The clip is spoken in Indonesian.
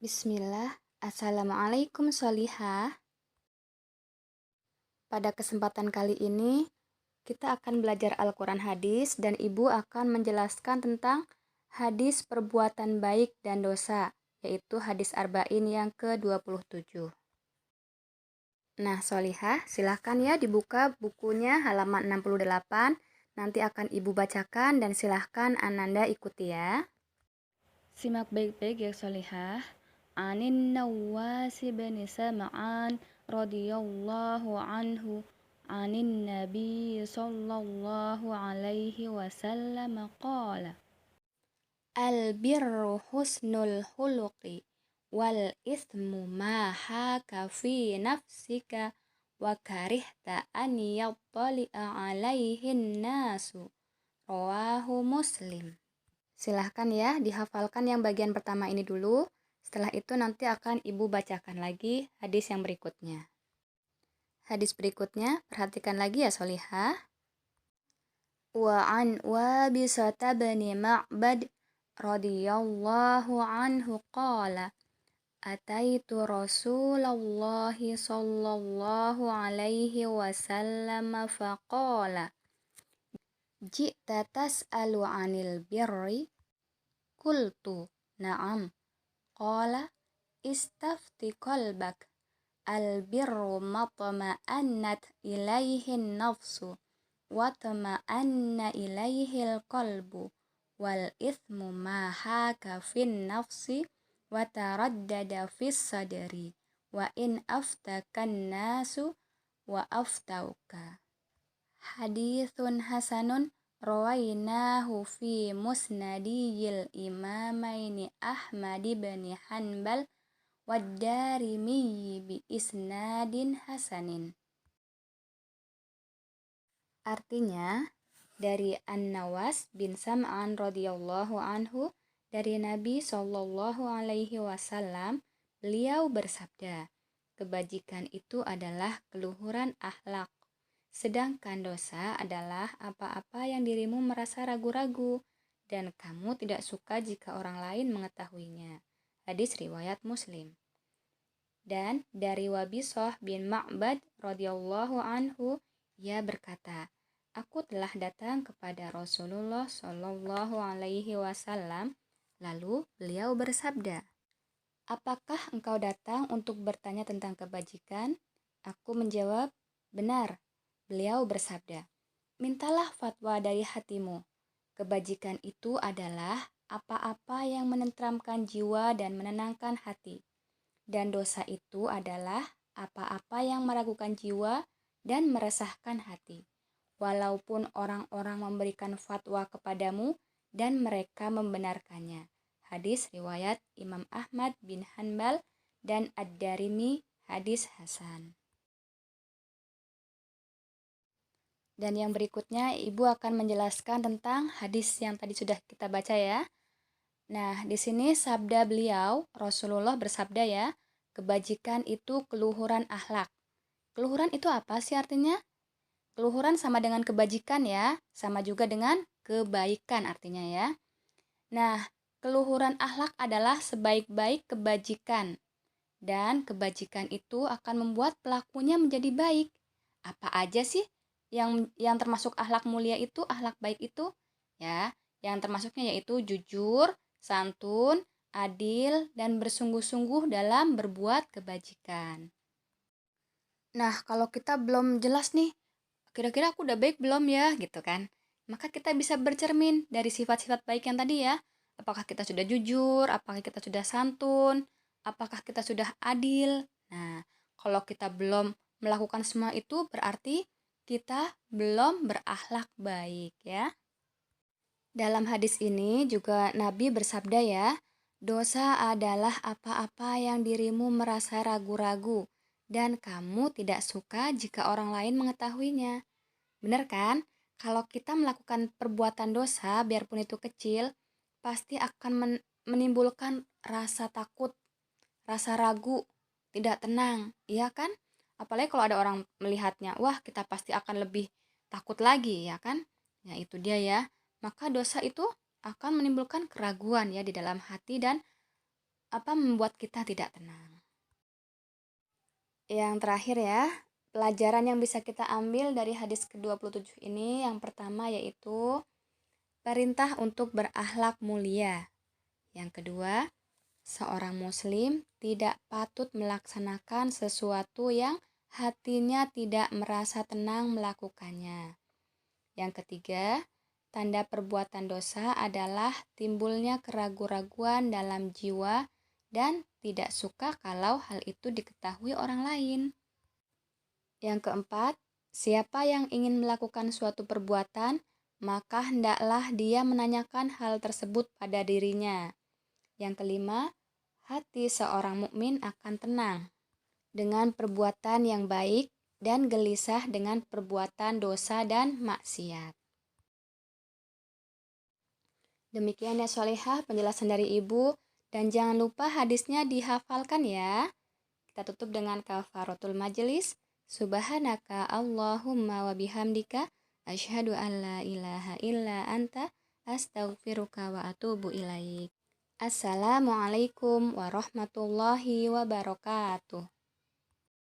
Bismillah, Assalamualaikum Sholihah. Pada kesempatan kali ini, kita akan belajar Al-Quran hadis dan Ibu akan menjelaskan tentang hadis perbuatan baik dan dosa, yaitu hadis Arba'in yang ke-27. Nah, Sholihah, silahkan ya dibuka bukunya halaman 68, nanti akan Ibu bacakan dan silahkan Ananda ikuti ya. Simak baik-baik ya Sholihah. Anin Nawas bin Sam'an radhiyallahu anhu anin Nabi sallallahu alaihi wasallam qala al birru husnul khuluqi wal ithmu ma haka fi nafsika wa karihta an yattali'a alaihin nasu rawahu Muslim. Silahkan ya dihafalkan yang bagian pertama ini dulu. Setelah itu nanti akan Ibu bacakan lagi hadis yang berikutnya. Hadis berikutnya, perhatikan lagi ya Sholihah. Wa an Wabisata bin Ma'bad radhiyallahu anhu qala ataitu Rasulullah sallallahu alaihi wasallam faqala ji'ta tas'alu 'anil birri qultu na'am qala istafti qalbak al-birru matma'annat ilaihin nafsu wa tama'anna ilaihil qalbu wal ithmu ma haka fin nafsi wa taraddada fis sadri wa in aftakan nasu wa aftauka. Hadithun hasanun rawainahu fi musnadiyil imamaini Ahmad bin Hanbal wad-Darimi bi isnadin hasanin. Artinya, dari An-Nawas bin Sam'an radhiyallahu anhu dari Nabi sallallahu alaihi wasallam, beliau bersabda, kebajikan itu adalah keluhuran akhlak, sedangkan dosa adalah apa-apa yang dirimu merasa ragu-ragu dan kamu tidak suka jika orang lain mengetahuinya. Hadis riwayat Muslim. Dan dari Wabisah bin Ma'bad radhiyallahu anhu, ia berkata, aku telah datang kepada Rasulullah Shallallahu alaihi wasallam, lalu beliau bersabda, apakah engkau datang untuk bertanya tentang kebajikan? Aku menjawab, benar. Beliau bersabda, mintalah fatwa dari hatimu. Kebajikan itu adalah apa-apa yang menenteramkan jiwa dan menenangkan hati. Dan dosa itu adalah apa-apa yang meragukan jiwa dan meresahkan hati. Walaupun orang-orang memberikan fatwa kepadamu dan mereka membenarkannya. Hadis riwayat Imam Ahmad bin Hanbal dan Ad-Darimi, hadis hasan. Dan yang berikutnya Ibu akan menjelaskan tentang hadis yang tadi sudah kita baca ya. Nah, di sini sabda beliau, Rasulullah bersabda ya, kebajikan itu keluhuran akhlak. Keluhuran itu apa sih artinya? Keluhuran sama dengan kebajikan ya, sama juga dengan kebaikan artinya ya. Nah, keluhuran akhlak adalah sebaik-baik kebajikan. Dan kebajikan itu akan membuat pelakunya menjadi baik. Apa aja sih yang termasuk akhlak mulia itu, akhlak baik itu? Ya, yang termasuknya yaitu jujur, santun, adil, dan bersungguh-sungguh dalam berbuat kebajikan. Nah, kalau kita belum jelas nih, kira-kira aku udah baik belum ya, gitu kan? Maka kita bisa bercermin dari sifat-sifat baik yang tadi ya. Apakah kita sudah jujur, apakah kita sudah santun, apakah kita sudah adil. Nah, kalau kita belum melakukan semua itu berarti kita belum berakhlak baik ya. Dalam hadis ini juga Nabi bersabda ya, dosa adalah apa-apa yang dirimu merasa ragu-ragu dan kamu tidak suka jika orang lain mengetahuinya. Benar kan? Kalau kita melakukan perbuatan dosa, biarpun itu kecil, pasti akan menimbulkan rasa takut, rasa ragu, tidak tenang, iya kan? Apalagi kalau ada orang melihatnya, wah kita pasti akan lebih takut lagi, ya kan? Ya itu dia ya. Maka dosa itu akan menimbulkan keraguan ya di dalam hati dan membuat kita tidak tenang. Yang terakhir ya, pelajaran yang bisa kita ambil dari hadis ke-27 ini yang pertama yaitu perintah untuk berakhlak mulia. Yang kedua, seorang muslim tidak patut melaksanakan sesuatu yang hatinya tidak merasa tenang melakukannya. Yang ketiga, tanda perbuatan dosa adalah timbulnya keraguan-raguan dalam jiwa dan tidak suka kalau hal itu diketahui orang lain. Yang keempat, siapa yang ingin melakukan suatu perbuatan, maka hendaklah dia menanyakan hal tersebut pada dirinya. Yang kelima, hati seorang mukmin akan tenang dengan perbuatan yang baik dan gelisah dengan perbuatan dosa dan maksiat. Demikian ya Solehah penjelasan dari Ibu, dan jangan lupa hadisnya dihafalkan ya. Kita tutup dengan kafaratul majelis. Subhanaka Allahumma wa bihamdika asyhadu an la ilaha illa anta astaghfiruka wa atubu ilaik. Assalamualaikum warahmatullahi wabarakatuh.